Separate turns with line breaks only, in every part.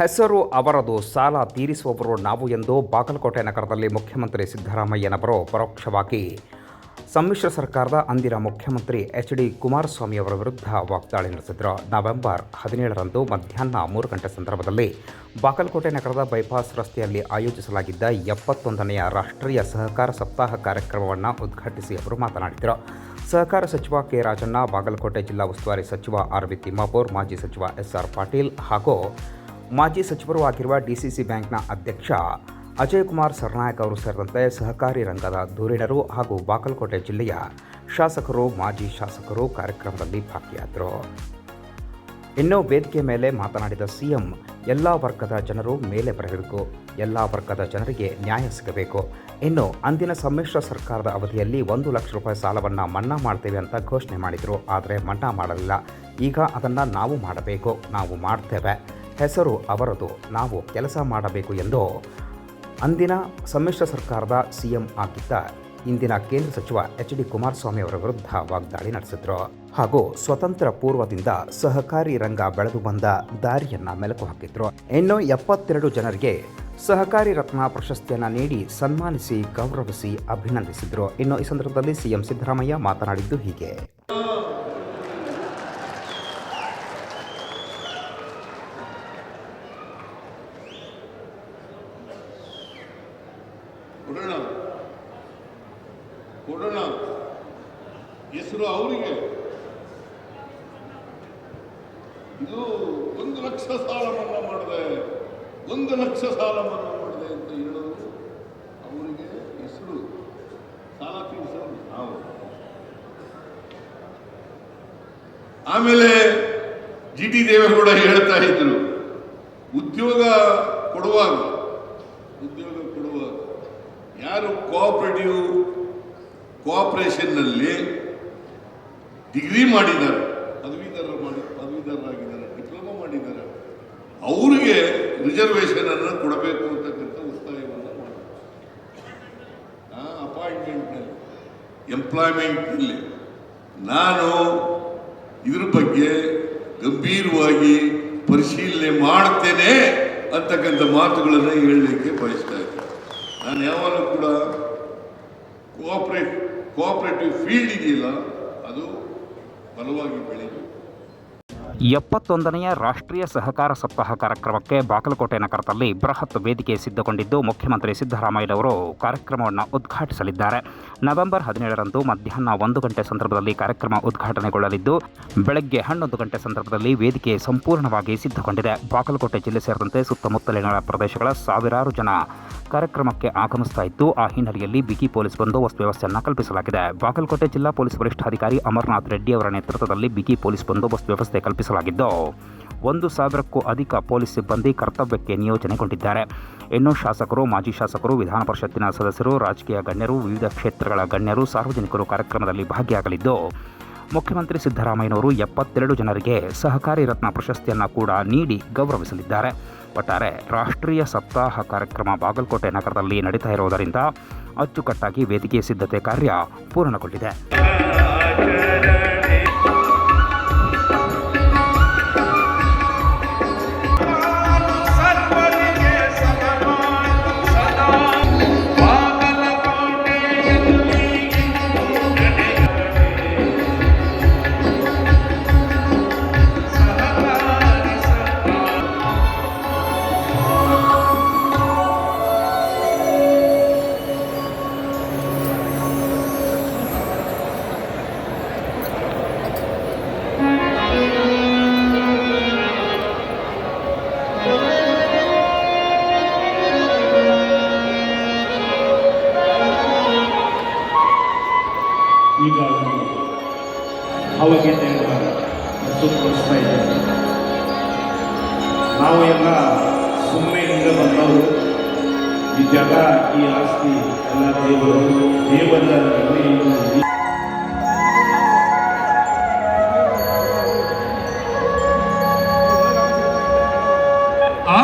ಹೆಸರು ಅವರದು, ಸಾಲ ತೀರಿಸುವವರು ನಾವು ಎಂದು ಬಾಗಲಕೋಟೆ ನಗರದಲ್ಲಿ ಮುಖ್ಯಮಂತ್ರಿ ಸಿದ್ದರಾಮಯ್ಯನವರು ಪರೋಕ್ಷವಾಗಿ ಸಮ್ಮಿಶ್ರ ಸರ್ಕಾರದ ಅಂದಿನ ಮುಖ್ಯಮಂತ್ರಿ ಎಚ್.ಡಿ. ಕುಮಾರಸ್ವಾಮಿ ಅವರ ವಿರುದ್ಧ ವಾಗ್ದಾಳಿ ನಡೆಸಿದರು. ನವೆಂಬರ್ 17ರಂದು ಮಧ್ಯಾಹ್ನ 3 ಗಂಟೆ ಸಂದರ್ಭದಲ್ಲಿ ಬಾಗಲಕೋಟೆ ನಗರದ ಬೈಪಾಸ್ ರಸ್ತೆಯಲ್ಲಿ ಆಯೋಜಿಸಲಾಗಿದ್ದ 71ನೆಯ ರಾಷ್ಟ್ರೀಯ ಸಹಕಾರ ಸಪ್ತಾಹ ಕಾರ್ಯಕ್ರಮವನ್ನು ಉದ್ಘಾಟಿಸಿ ಅವರು ಮಾತನಾಡಿದರು. ಸಹಕಾರ ಸಚಿವ ಕೆ. ರಾಜಣ್ಣ, ಬಾಗಲಕೋಟೆ ಜಿಲ್ಲಾ ಉಸ್ತುವಾರಿ ಸಚಿವ ಆರ್.ವಿ. ತಿಮ್ಮಾಪುರ್, ಮಾಜಿ ಸಚಿವ ಎಸ್.ಆರ್. ಪಾಟೀಲ್ ಹಾಗೂ ಮಾಜಿ ಸಚಿವರೂ ಆಗಿರುವ ಡಿಸಿಸಿ ಬ್ಯಾಂಕ್ನ ಅಧ್ಯಕ್ಷ ಅಜಯ್ ಕುಮಾರ್ ಸರ್ನಾಯಕ್ ಅವರು ಸೇರಿದಂತೆ ಸಹಕಾರಿ ರಂಗದ ಧುರೀಣರು ಹಾಗೂ ಬಾಗಲಕೋಟೆ ಜಿಲ್ಲೆಯ ಶಾಸಕರು, ಮಾಜಿ ಶಾಸಕರು ಕಾರ್ಯಕ್ರಮದಲ್ಲಿ ಭಾಗಿಯಾದರು. ಇನ್ನು ವೇದಿಕೆ ಮೇಲೆ ಮಾತನಾಡಿದ ಸಿಎಂ, ಎಲ್ಲ ವರ್ಗದ ಜನರು ಮೇಲೆ ಬರಬೇಕು, ಎಲ್ಲ ವರ್ಗದ ಜನರಿಗೆ ನ್ಯಾಯ ಸಿಗಬೇಕು. ಇನ್ನು ಅಂದಿನ ಸಮ್ಮಿಶ್ರ ಸರ್ಕಾರದ ಅವಧಿಯಲ್ಲಿ 1 ಲಕ್ಷ ರೂಪಾಯಿ ಸಾಲವನ್ನು ಮನ್ನಾ ಮಾಡ್ತೇವೆ ಅಂತ ಘೋಷಣೆ ಮಾಡಿದರು. ಆದರೆ ಮನ್ನಾ ಮಾಡಲಿಲ್ಲ. ಈಗ ಅದನ್ನು ನಾವು ಮಾಡಬೇಕು, ನಾವು ಮಾಡ್ತೇವೆ. ಹೆಸರು ಅವರದು, ನಾವು ಕೆಲಸ ಮಾಡಬೇಕು ಎಂದು ಅಂದಿನ ಸಮ್ಮಿಶ್ರ ಸರ್ಕಾರದ ಸಿಎಂ ಆಗಿದ್ದ ಇಂದಿನ ಕೇಂದ್ರ ಸಚಿವ ಎಚ್.ಡಿ. ಕುಮಾರಸ್ವಾಮಿ ಅವರ ವಿರುದ್ಧ ವಾಗ್ದಾಳಿ ನಡೆಸಿದರು. ಹಾಗೂ ಸ್ವತಂತ್ರ ಪೂರ್ವದಿಂದ ಸಹಕಾರಿ ರಂಗ ಬೆಳೆದು ಬಂದ ದಾರಿಯನ್ನು ಮೆಲುಕು ಹಾಕಿದ್ರು. ಇನ್ನು 72 ಜನರಿಗೆ ಸಹಕಾರಿ ರತ್ನ ಪ್ರಶಸ್ತಿಯನ್ನು ನೀಡಿ ಸನ್ಮಾನಿಸಿ ಗೌರವಿಸಿ ಅಭಿನಂದಿಸಿದರು. ಇನ್ನು ಈ ಸಂದರ್ಭದಲ್ಲಿ ಸಿಎಂ ಸಿದ್ದರಾಮಯ್ಯ ಮಾತನಾಡಿದ್ದು ಹೀಗೆ.
ಕೊಡೋಣ ಹೆಸರು ಅವರಿಗೆ. ಇದು 1 ಲಕ್ಷ ಸಾಲ ಮನ್ನಾ ಮಾಡಿದೆ, 1 ಲಕ್ಷ ಸಾಲ ಮನ್ನಾ ಮಾಡಿದೆ ಅಂತ ಹೇಳೋದು ಅವರಿಗೆ ಹೆಸರು. ಸಾಲ ತೀರಿಸೋದು ನಾವು. ಆಮೇಲೆ ಜಿ.ಟಿ. ದೇವೇಗೌಡ ಹೇಳ್ತಾ ಇದ್ರು, ಉದ್ಯೋಗ ಕೊಡುವಾಗ ಯಾರು ಕೋಆಪರೇಷನ್ನಲ್ಲಿ ಡಿಗ್ರಿ ಮಾಡಿದ್ದಾರೆ, ಪದವೀಧರರಾಗಿದ್ದಾರೆ, ಡಿಪ್ಲೊಮಾ ಮಾಡಿದ್ದಾರೆ, ಅವರಿಗೆ ರಿಸರ್ವೇಷನ್ ಅನ್ನು ಕೊಡಬೇಕು ಅಂತಕ್ಕಂಥ ಒತ್ತಾಯವನ್ನು ಮಾಡಿದ್ದಾರೆ. ಅಪಾಯಿಂಟ್ಮೆಂಟ್ನಲ್ಲಿ, ಎಂಪ್ಲಾಯ್ಮೆಂಟ್ನಲ್ಲಿ ನಾನು ಇದ್ರ ಬಗ್ಗೆ ಗಂಭೀರವಾಗಿ ಪರಿಶೀಲನೆ ಮಾಡ್ತೇನೆ ಅಂತಕ್ಕಂಥ ಮಾತುಗಳನ್ನು ಹೇಳಲಿಕ್ಕೆ ಬಯಸ್ತಾ ಇದ್ದೇನೆ. ನಾನು ಯಾವಾಗಲೂ ಕೂಡ ಕೋಆಪರೇಟಿವ್ ಫೀಲ್ಡ್ ಇದೆಯಲ್ಲ, ಅದು ಬಲವಾಗಿ ಬೆಳೆಯಬೇಕು.
71ನೆಯ ರಾಷ್ಟ್ರೀಯ ಸಹಕಾರ ಸಪ್ತಾಹ ಕಾರ್ಯಕ್ರಮಕ್ಕೆ ಬಾಗಲಕೋಟೆ ನಗರದಲ್ಲಿ ಬೃಹತ್ ವೇದಿಕೆ ಸಿದ್ಧಗೊಂಡಿದ್ದು ಮುಖ್ಯಮಂತ್ರಿ ಸಿದ್ದರಾಮಯ್ಯನವರು ಕಾರ್ಯಕ್ರಮವನ್ನು ಉದ್ಘಾಟಿಸಲಿದ್ದಾರೆ. ನವೆಂಬರ್ 17ರಂದು ಮಧ್ಯಾಹ್ನ 1 ಗಂಟೆ ಸಂದರ್ಭದಲ್ಲಿ ಕಾರ್ಯಕ್ರಮ ಉದ್ಘಾಟನೆಗೊಳ್ಳಲಿದ್ದು, ಬೆಳಗ್ಗೆ 11 ಗಂಟೆ ಸಂದರ್ಭದಲ್ಲಿ ವೇದಿಕೆ ಸಂಪೂರ್ಣವಾಗಿ ಸಿದ್ಧಗೊಂಡಿದೆ. ಬಾಗಲಕೋಟೆ ಜಿಲ್ಲೆ ಸೇರಿದಂತೆ ಸುತ್ತಮುತ್ತಲಿನ ಪ್ರದೇಶಗಳ ಸಾವಿರಾರು ಜನ ಕಾರ್ಯಕ್ರಮಕ್ಕೆ ಆಗಮಿಸ್ತಾ ಇದ್ದು, ಆ ಹಿನ್ನೆಲೆಯಲ್ಲಿ ಬಿಗಿ ಪೊಲೀಸ್ ಬಂದೋಬಸ್ತ್ ವ್ಯವಸ್ಥೆಯನ್ನು ಕಲ್ಪಿಸಲಾಗಿದೆ. ಬಾಗಲಕೋಟೆ ಜಿಲ್ಲಾ ಪೊಲೀಸ್ ವರಿಷ್ಠಾಧಿಕಾರಿ ಅಮರನಾಥ್ ರೆಡ್ಡಿ ಅವರ ನೇತೃತ್ವದಲ್ಲಿ ಬಿಗಿ ಪೊಲೀಸ್ ಬಂದೋಬಸ್ತ್ ವ್ಯವಸ್ಥೆ ಕಲ್ಪಿಸಲಾಗಿದ್ದು, 1,000ಕ್ಕೂ ಅಧಿಕ ಪೊಲೀಸ್ ಸಿಬ್ಬಂದಿ ಕರ್ತವ್ಯಕ್ಕೆ ನಿಯೋಜನೆಗೊಂಡಿದ್ದಾರೆ. ಇನ್ನು ಶಾಸಕರು, ಮಾಜಿ ಶಾಸಕರು, ವಿಧಾನ ಪರಿಷತ್ತಿನ ಸದಸ್ಯರು, ರಾಜಕೀಯ ಗಣ್ಯರು, ವಿವಿಧ ಕ್ಷೇತ್ರಗಳ ಗಣ್ಯರು, ಸಾರ್ವಜನಿಕರು ಕಾರ್ಯಕ್ರಮದಲ್ಲಿ ಭಾಗಿಯಾಗಲಿದ್ದು, ಮುಖ್ಯಮಂತ್ರಿ ಸಿದ್ದರಾಮಯ್ಯನವರು 72 ಜನರಿಗೆ ಸಹಕಾರಿ ರತ್ನ ಪ್ರಶಸ್ತಿಯನ್ನು ಕೂಡ ನೀಡಿ ಗೌರವಿಸಲಿದ್ದಾರೆ. ಒಟ್ಟಾರೆ ರಾಷ್ಟ್ರೀಯ ಸಪ್ತಾಹ ಕಾರ್ಯಕ್ರಮ ಬಾಗಲಕೋಟೆ ನಗರದಲ್ಲಿ ನಡೀತಾ ಇರುವುದರಿಂದ ಅಚ್ಚುಕಟ್ಟಾಗಿ ವೇದಿಕೆ ಸಿದ್ಧತೆ ಕಾರ್ಯ ಪೂರ್ಣಗೊಂಡಿದೆ.
ಈಗಾಗಲೇ ಭಾವಗೀತೆಯನ್ನು ಪ್ರಸ್ತುತಪಡಿಸ್ತಾ ಇದ್ದೇವೆ. ನಾವು ಎಲ್ಲ ಸುಮ್ಮನೆ ಹಿಂದೆ ಬಂದವರು. ಈ ಜಾಗ, ಈ ಆಸ್ತಿ ಎಲ್ಲ ದೇವರ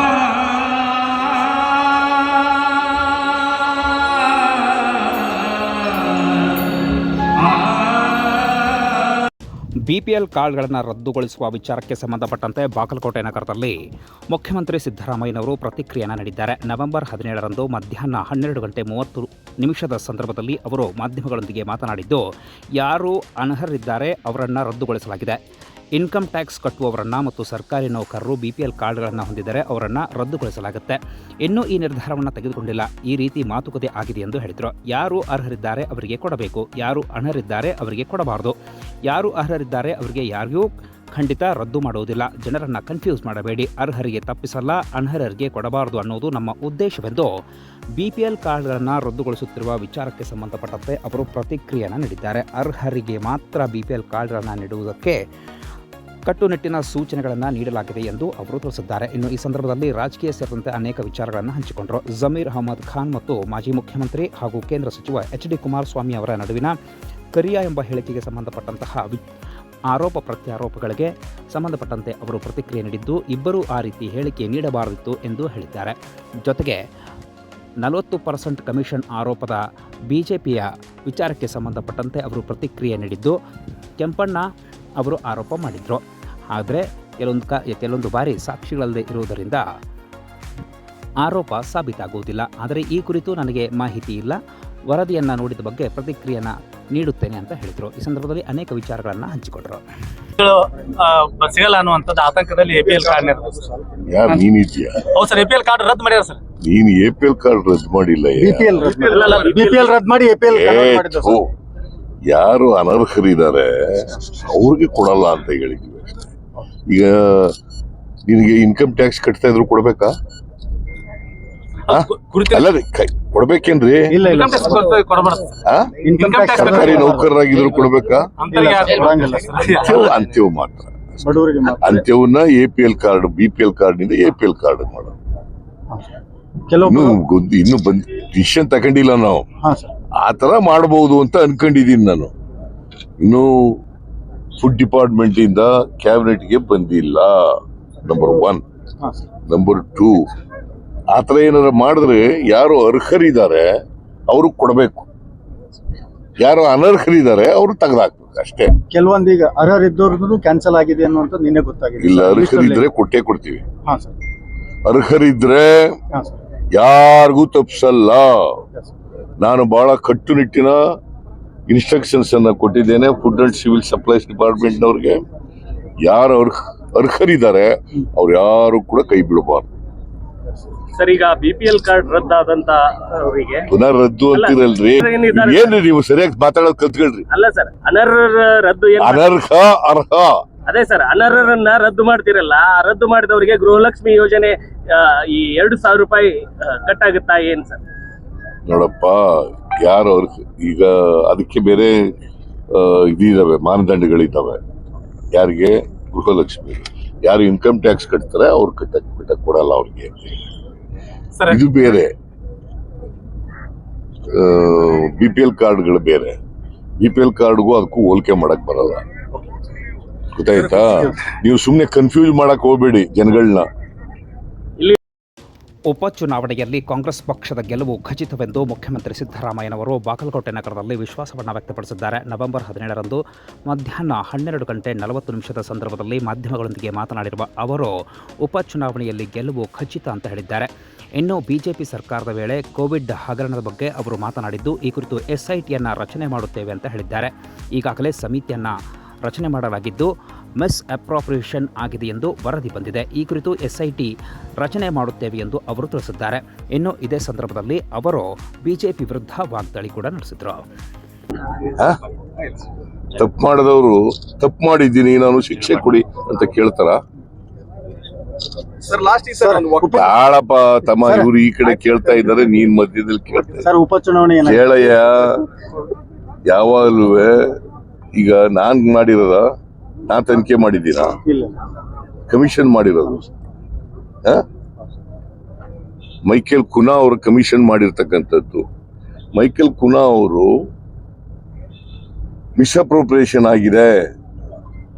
ಬಿಪಿಎಲ್ ಕಾರ್ಡ್ಗಳನ್ನು ರದ್ದುಗೊಳಿಸುವ ವಿಚಾರಕ್ಕೆ ಸಂಬಂಧಪಟ್ಟಂತೆ ಬಾಗಲಕೋಟೆ ನಗರದಲ್ಲಿ ಮುಖ್ಯಮಂತ್ರಿ ಸಿದ್ದರಾಮಯ್ಯನವರು ಪ್ರತಿಕ್ರಿಯೆಯನ್ನು ನೀಡಿದ್ದಾರೆ. ನವೆಂಬರ್ 17ರಂದು ಮಧ್ಯಾಹ್ನ 12:30 ಸಂದರ್ಭದಲ್ಲಿ ಅವರು ಮಾಧ್ಯಮಗಳೊಂದಿಗೆ ಮಾತನಾಡಿದ್ದು, ಯಾರು ಅನರ್ಹರಿದ್ದಾರೆ ಅವರನ್ನು ರದ್ದುಗೊಳಿಸಲಾಗಿದೆ. ಇನ್ಕಮ್ ಟ್ಯಾಕ್ಸ್ ಕಟ್ಟುವವರನ್ನು ಮತ್ತು ಸರ್ಕಾರಿ ನೌಕರರು ಬಿಪಿಎಲ್ ಕಾರ್ಡ್ಗಳನ್ನು ಹೊಂದಿದರೆ ಅವರನ್ನು ರದ್ದುಗೊಳಿಸಲಾಗುತ್ತೆ. ಇನ್ನೂ ಈ ನಿರ್ಧಾರವನ್ನು ತೆಗೆದುಕೊಂಡಿಲ್ಲ. ಈ ರೀತಿ ಮಾತುಕತೆ ಆಗಿದೆ ಎಂದು ಹೇಳಿದರು. ಯಾರು ಅರ್ಹರಿದ್ದಾರೆ ಅವರಿಗೆ ಕೊಡಬೇಕು, ಯಾರು ಅನರ್ಹರಿದ್ದಾರೆ ಅವರಿಗೆ ಕೊಡಬಾರದು. ಯಾರು ಅರ್ಹರಿದ್ದಾರೆ ಅವರಿಗೆ ಯಾರಿಗೂ ಖಂಡಿತ ರದ್ದು ಮಾಡುವುದಿಲ್ಲ. ಜನರನ್ನು ಕನ್ಫ್ಯೂಸ್ ಮಾಡಬೇಡಿ. ಅರ್ಹರಿಗೆ ತಪ್ಪಿಸಲ್ಲ, ಅನರ್ಹರಿಗೆ ಕೊಡಬಾರದು ಅನ್ನೋದು ನಮ್ಮ ಉದ್ದೇಶವೆಂದು ಬಿಪಿಎಲ್ ಕಾರ್ಡ್ಗಳನ್ನು ರದ್ದುಗೊಳಿಸುತ್ತಿರುವ ವಿಚಾರಕ್ಕೆ ಸಂಬಂಧಪಟ್ಟಂತೆ ಅವರು ಪ್ರತಿಕ್ರಿಯೆಯನ್ನು ನೀಡಿದ್ದಾರೆ. ಅರ್ಹರಿಗೆ ಮಾತ್ರ ಬಿಪಿಎಲ್ ಕಾರ್ಡ್ಗಳನ್ನು ನೀಡುವುದಕ್ಕೆ ಕಟ್ಟುನಿಟ್ಟಿನ ಸೂಚನೆಗಳನ್ನು ನೀಡಲಾಗಿದೆ ಎಂದು ಅವರು ತಿಳಿಸಿದ್ದಾರೆ. ಇನ್ನು ಈ ಸಂದರ್ಭದಲ್ಲಿ ರಾಜಕೀಯ ಸೇರಿದಂತೆ ಅನೇಕ ವಿಚಾರಗಳನ್ನು ಹಂಚಿಕೊಂಡರು. ಜಮೀರ್ ಅಹಮದ್ ಖಾನ್ ಮತ್ತು ಮಾಜಿ ಮುಖ್ಯಮಂತ್ರಿ ಹಾಗೂ ಕೇಂದ್ರ ಸಚಿವ ಎಚ್.ಡಿ. ಕುಮಾರಸ್ವಾಮಿ ಅವರ ನಡುವಿನ ಕರಿಯ ಎಂಬ ಹೇಳಿಕೆಗೆ ಸಂಬಂಧಪಟ್ಟಂತಹ ಆರೋಪ ಪ್ರತ್ಯಾರೋಪಗಳಿಗೆ ಸಂಬಂಧಪಟ್ಟಂತೆ ಅವರು ಪ್ರತಿಕ್ರಿಯೆ ನೀಡಿದ್ದು, ಇಬ್ಬರೂ ಆ ರೀತಿ ಹೇಳಿಕೆ ನೀಡಬಾರದಿತ್ತು ಎಂದು ಹೇಳಿದ್ದಾರೆ. ಜೊತೆಗೆ 40% ಕಮಿಷನ್ ಆರೋಪದ ಬಿಜೆಪಿಯ ವಿಚಾರಕ್ಕೆ ಸಂಬಂಧಪಟ್ಟಂತೆ ಅವರು ಪ್ರತಿಕ್ರಿಯೆ ನೀಡಿದ್ದು, ಕೆಂಪಣ್ಣ ಅವರು ಆರೋಪ ಮಾಡಿದರು. ಆದರೆ ಕೆಲವೊಂದು ಬಾರಿ ಸಾಕ್ಷಿಗಳಲ್ಲದೆ ಇರುವುದರಿಂದ ಆರೋಪ ಸಾಬೀತಾಗುವುದಿಲ್ಲ. ಆದರೆ ಈ ಕುರಿತು ನನಗೆ ಮಾಹಿತಿ ಇಲ್ಲ. ವರದಿಯನ್ನು ನೋಡಿದ ಬಗ್ಗೆ ಪ್ರತಿಕ್ರಿಯೆಯನ್ನು ನೀಡುತ್ತೇನೆ ಅಂತ ಹೇಳಿದರು. ಈ ಸಂದರ್ಭದಲ್ಲಿ ಅನೇಕ ವಿಚಾರಗಳನ್ನು ಹಂಚಿಕೊಂಡರು.
ಸಿಗಲ್ಲ ಅನ್ನುವಂಥದ್ದು ಆತಂಕದಲ್ಲಿ ಎಪಿಎಲ್ ಕಾರ್ಡ್
ಯಾರು ನೀನಿದ್ಯಾ?
ಹೌದು ಸರ್, ಎಪಿಎಲ್ ಕಾರ್ಡ್ ರದ್ದು ಮಾಡ್ಯಾರ ಸರ್.
ನೀನು ಎಪಿಎಲ್ ಕಾರ್ಡ್ ರದ್ದು ಮಾಡಿಲ್ಲ.
ಬಿಪಿಎಲ್ ರದ್ದು ಮಾಡಿ ಎಪಿಎಲ್
ಯಾರು ಅನರ್ಹರಿದ್ದಾರೆ ಅವ್ರಿಗೆ ಕೊಡಲ್ಲ ಅಂತ ಹೇಳಿದ್ವಿ ಅಷ್ಟೇ. ಈಗ ನಿನಗೆ ಇನ್ಕಮ್ ಟ್ಯಾಕ್ಸ್ ಕಟ್ತಾ ಇದ್ರು ಕೊಡ್ಬೇಕಾ? ಅಲ್ಲ ಕೊಡ್ಬೇಕೇನ್ರಿ? ಸರ್ಕಾರಿ ನೌಕರರಾಗಿದ್ರು ಕೊಡ್ಬೇಕಾ? ಅಂತ್ಯವು ಮಾತ್ರ. ಅಂತ್ಯವನ್ನ ಎಪಿಎಲ್ ಕಾರ್ಡ್ ಬಿಪಿಎಲ್ ಕಾರ್ಡ್ ನಿಂದ ಎಪಿಎಲ್ ಕಾರ್ಡ್ ಮಾಡೋದು. ಇನ್ನು ಡಿಸಿಷನ್ ತಗೊಂಡಿಲ್ಲ ನಾವು. ಆ ತರ ಮಾಡಬಹುದು ಅಂತ ಅನ್ಕೊಂಡಿದೀನಿ ನಾನು. ಇನ್ನು ಫುಡ್ ಡಿಪಾರ್ಟ್ಮೆಂಟ್ ಇಂದ ಕ್ಯಾಬಿನೆಟ್ಗೆ ಬಂದಿಲ್ಲ, ನಂಬರ್ 1. ನಂಬರ್ 2, ಆತರ ಏನಾರ ಮಾಡಿದ್ರೆ ಯಾರು ಅರ್ಹರಿದ್ದಾರೆ ಅವ್ರಿಗೆ ಕೊಡಬೇಕು, ಯಾರು ಅನರ್ಹರಿದ್ದಾರೆ ಅವ್ರು ತೆಗೆದಾಕ್ಬೇಕು ಅಷ್ಟೇ.
ಕೆಲವೊಂದೀಗ ಅರ್ಹರಿದ್ದವ್ರದ್ದು ಕ್ಯಾನ್ಸಲ್ ಆಗಿದೆ ಅನ್ನುವಂತ ನಿನ್ನೆ ಗೊತ್ತಾಗಿದೆ.
ಇಲ್ಲ, ಅರ್ಹರಿದ್ರೆ ಕೊಟ್ಟೇ ಕೊಡ್ತೀವಿ. ಅರ್ಹರಿದ್ರೆ ಯಾರಿಗೂ ತಪ್ಪಿಸಲ್ಲ. ನಾನು ಬಹಳ ಕಟ್ಟುನಿಟ್ಟಿನ ಇನ್ಸ್ಟ್ರಕ್ಷನ್ಸ್ ಅನ್ನ ಕೊಟ್ಟಿದ್ದೇನೆ food and civil supplies department ನವ್ರಿಗೆ. ಯಾರು ಅರ್ಹರಿದ್ದಾರೆ ಅವ್ರು ಯಾರು ಕೂಡ ಕೈ ಬಿಡಬಾರ್ದು.
ಸರ್, ಈಗ ಬಿಪಿಎಲ್ ಕಾರ್ಡ್ ರದ್ದಾದಂತ ಅವರಿಗೆ
ಪುನಃ ರದ್ದು ಅಂತಿರಲ್ರಿ. ಏನ್ರಿ ನೀವು ಸರಿಯಾಗಿ ಮಾತಾಡೋದು ಕಲ್ತ್ಕೊಳ್ರಿ.
ಅಲ್ಲ ಸರ್, ಅನರ್ಹ ರದ್ದು
ಅನರ್ಹ ಅರ್ಹ.
ಅದೇ ಸರ್, ಅನರ್ಹರನ್ನ ರದ್ದು ಮಾಡ್ತಿರಲ್ಲ, ರದ್ದು ಮಾಡಿದವರಿಗೆ ಗೃಹಲಕ್ಷ್ಮಿ ಯೋಜನೆ ಈ 2,000 ರೂಪಾಯಿ ಕಟ್ ಆಗುತ್ತಾ ಏನ್ ಸರ್?
ನೋಡಪ್ಪ, ಯಾರು ಈಗ ಅದಕ್ಕೆ ಬೇರೆ ಇದಿದಾವೆ, ಮಾನದಂಡಗಳಿದ್ದಾವೆ. ಯಾರಿಗೆ? ಗೃಹಲಕ್ಷ್ಮಿ. ಯಾರು ಇನ್ಕಮ್ ಟ್ಯಾಕ್ಸ್ ಕಟ್ತಾರೆ ಅವ್ರು ಕಟ್ಟಕ್ ಕೊಡಲ್ಲ ಅವ್ರಿಗೆ. ಇದು ಬೇರೆ. ಬಿಪಿಎಲ್ ಕಾರ್ಡ್ಗಳು ಬೇರೆ. ಬಿಪಿಎಲ್ ಕಾರ್ಡ್ಗೂ ಅದಕ್ಕೂ ಹೋಲಿಕೆ ಮಾಡಕ್ ಬರಲ್ಲ. ಗೊತ್ತಾಯ್ತಾ? ನೀವು ಸುಮ್ನೆ ಕನ್ಫ್ಯೂಸ್ ಮಾಡಕ್ ಹೋಗ್ಬೇಡಿ ಜನಗಳನ್ನ.
ಉಪಚುನಾವಣೆಯಲ್ಲಿ ಕಾಂಗ್ರೆಸ್ ಪಕ್ಷದ ಗೆಲುವು ಖಚಿತವೆಂದು ಮುಖ್ಯಮಂತ್ರಿ ಸಿದ್ದರಾಮಯ್ಯನವರು ಬಾಗಲಕೋಟೆ ನಗರದಲ್ಲಿ ವಿಶ್ವಾಸವನ್ನು ವ್ಯಕ್ತಪಡಿಸಿದ್ದಾರೆ. ನವೆಂಬರ್ 17ರಂದು ಮಧ್ಯಾಹ್ನ 12:40 ಸಂದರ್ಭದಲ್ಲಿ ಮಾಧ್ಯಮಗಳೊಂದಿಗೆ ಮಾತನಾಡಿರುವ ಅವರು ಉಪಚುನಾವಣೆಯಲ್ಲಿ ಗೆಲುವು ಖಚಿತ ಅಂತ ಹೇಳಿದ್ದಾರೆ. ಇನ್ನು ಬಿಜೆಪಿ ಸರ್ಕಾರದ ವೇಳೆ ಕೋವಿಡ್ ಹಗರಣದ ಬಗ್ಗೆ ಅವರು ಮಾತನಾಡಿದ್ದು, ಈ ಕುರಿತು SITಯನ್ನು ರಚನೆ ಮಾಡುತ್ತೇವೆ ಅಂತ ಹೇಳಿದ್ದಾರೆ. ಈಗಾಗಲೇ ಸಮಿತಿಯನ್ನು ರಚನೆ ಮಾಡಲಾಗಿದ್ದು ಮಿಸ್ ಅಪ್ರಾಪ್ರಿಯೇಷನ್ ಆಗಿದೆ ಎಂದು ವರದಿ ಬಂದಿದೆ. ಈ ಕುರಿತು SIT ರಚನೆ ಮಾಡುತ್ತೇವೆ ಎಂದು ಅವರು ತಿಳಿಸಿದ್ದಾರೆ. ಇನ್ನು ಇದೇ ಸಂದರ್ಭದಲ್ಲಿ ಅವರು ಬಿಜೆಪಿ ವಿರುದ್ಧ ವಾಗ್ದಾಳಿ ಕೂಡ ನಡೆಸಿದರು.
ತಪ್ಪು ಮಾಡಿದವರು ತಪ್ಪು ಮಾಡಿದ್ದೀನಿ ನಾನು ಶಿಕ್ಷೆ ಕೊಡಿ ಅಂತ ಕೇಳ್ತಾರ? ತಾಳಪ್ಪ ತಮ್ಮ, ಇವ್ರು ಈ ಕಡೆ ಕೇಳ್ತಾ ಇದ್ದಾರೆ, ನೀನ್ ಮಧ್ಯದಲ್ಲಿ ಕೇಳ್ತಾ
ಉಪಚುನಾವಣೆ
ಕೇಳಯ್ಯ. ಯಾವಾಗಲೂ ಈಗ ನಾನ್ ಮಾಡಿರೋದ, ನಾನ್ ತನಿಖೆ ಮಾಡಿದ್ದೀನ? ಕಮಿಷನ್ ಮಾಡಿರೋದು ಮೈಕೆಲ್ ಕುನಾ ಅವರು ಕಮಿಷನ್ ಮಾಡಿರ್ತಕ್ಕಂಥದ್ದು. ಮೈಕೆಲ್ ಕುನಾ ಅವರು ಮಿಸ್ಅಪ್ರೋಪ್ರಿಯೇಷನ್ ಆಗಿದೆ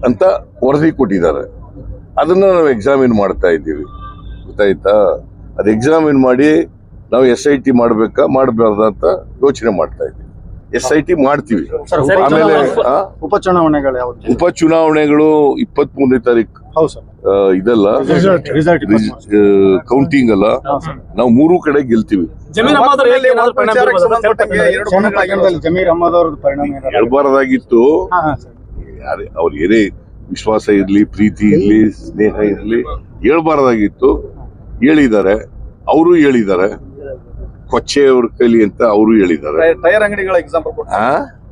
ಅಂತ ವರದಿ ಕೊಟ್ಟಿದ್ದಾರೆ. ಅದನ್ನ ನಾವು ಎಕ್ಸಾಮಿನ್ ಮಾಡ್ತಾ ಇದ್ದೀವಿ. ಗೊತ್ತಾಯ್ತಾ? ಅದು ಎಕ್ಸಾಮಿನ್ ಮಾಡಿ ನಾವು SIT ಮಾಡ್ಬೇಕಾ ಮಾಡಬಾರ್ದ ಅಂತ ಯೋಚನೆ ಮಾಡ್ತಾ ಇದ್ದೀವಿ. SIT ಮಾಡ್ತೀವಿ.
ಸರ್
ಸರಿ,
ಆಮೇಲೆ
ಉಪಚುನಾವಣೆಗಳು ಯಾವ್ದು?
ಉಪಚುನಾವಣೆಗಳು 23ನೇ ತಾರೀಕು
ಹೌದು ಸರ್.
ಇದಲ್ಲ
ರಿಸಲ್ಟ್
ಕೌಂಟಿಂಗ್ ಅಲ್ಲ, ನಾವು 3 ಕಡೆ ಗೆಲ್ತೀವಿ.
ಜಮೀರ್ ಅಹಮದ್ ಅವ್ರದ್ದು ಪರಿಣಾಮ ಏನಾದ್ರು?
ಹೇಳ್ಬಾರ್ದಾಗಿತ್ತು.
ಹಾ, ಹಾ, ಸರ್.
ಯಾರೇ ಅವ್ರು ಏನೇ ವಿಶ್ವಾಸ ಇರ್ಲಿ, ಪ್ರೀತಿ ಇರ್ಲಿ, ಸ್ನೇಹ ಇರ್ಲಿ, ಹೇಳ್ಬಾರ್ದಾಗಿತ್ತು. ಹೇಳಿದ್ದಾರೆ, ಅವರು ಹೇಳಿದ್ದಾರೆ. ಕೊಚ್ಚೆ ಅವ್ರ ಕೈಲಿ ಅಂತ ಅವರು ಹೇಳಿದ್ದಾರೆ.
ಟೈರ್ ಅಂಗಡಿಗಳ ಎಕ್ಸಾಂಪಲ್ ಕೊಟ್ಟು,
ಆ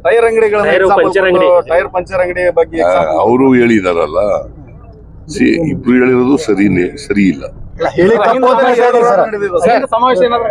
ಟೈರ್ ಅಂಗಡಿಗಳ
ಟೈರ್ ಪಂಚರ್ ಅಂಗಡಿ.
ಟೈರ್ ಪಂಚರ್ ಅಂಗಡಿ ಬಗ್ಗೆ
ಅವರು ಹೇಳಿದಾರಲ್ಲ, ಇಬ್ರು ಹೇಳಿರೋದು ಸರಿ ಇಲ್ಲ.
ಹೇಳಿ ತಪ್ಪು ಅಂತ ಹೇಳಿದ್ರು ಸರ್. ಸಮಾವೇಶ ಏನಾದ್ರು